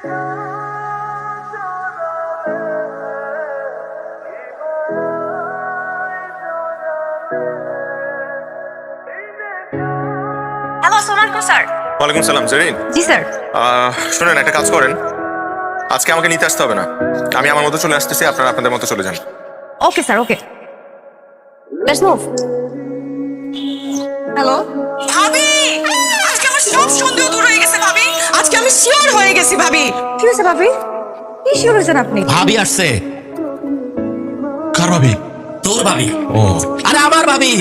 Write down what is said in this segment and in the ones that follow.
Hello, আসসালামু আলাইকুম sir. ওয়ালাইকুম সালাম জেরিন। জি স্যার। শুনেন, একটা কাজ করেন, আজকে আমাকে নিতে আসতে হবে না, আমি আমার মতো চলে আসতেছি, আপনারা আপনাদের মতো চলে যান। Okay sir, okay, let's move. Hello ভাবি, আজকে আমার সব সন্দেহ দূর হয়ে গেছে ভাবি। আজকে আমি শিওর হয়ে গেছি ভাবি। কি হয়েছে ভাবি? কি শিওর হয়েছেন আপনি? ভাবি আসছে। কার ভাবি? তোর ভাবি। ও আরে আমার ভাবি।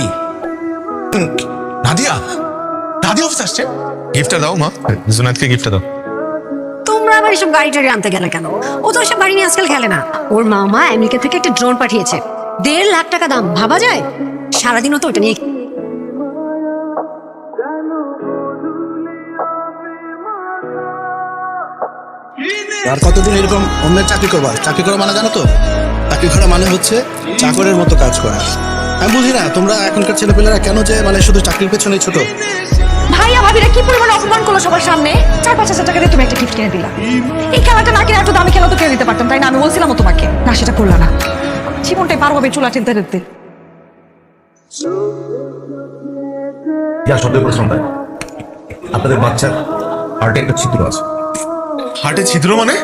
নাদিয়া, নাদিয়া অফিস আসছে। গিফটটা দাও মা, জুনাতকে গিফটটা দাও। তোমরা আবার এসব গাড়ি টাড়ি আনতে গেলে কেন? ও তো এসব গাড়ি নিয়ে আজকাল খেলে না। ওর মামা আমেরিকা থেকে একটা ড্রোন পাঠিয়েছে, 1.5 লাখ টাকা দাম। ভাবা যায়? সারাদিনও তো ওটা নিয়ে। আর কতদিন এরকম অন্যের চাকরি করবা? চাকরি করা মানে জানো তো, চাকরি করা মানে হচ্ছে চাকরের মতো কাজ করা। আমি বুঝি না তোমরা এখনকার ছেলেপেলেরা কেন যে মানে শুধু চাকরির পেছনে ছোট। ভাইয়া ভাবিরা কি পরিমাণে অপমান করলো সবার সামনে। 4-5 হাজার টাকা দিয়ে তুমি একটা গিফট কিনে দিলা। এই খেলাটা না কিনে একটু দামি খেলা তো কিনে দিতে পারতাম, তাই না? আমি বলছিলাম তোমাকে, না সেটা করলা না। জীবনটাই পার হবে চুলা টেনতে টেনতে। যা সন্দেহ করছিলাম তাই, আপনাদের বাচ্চার হার্টে একটা ছিদ্র আছে। হার্টে ছিদ্র মানে?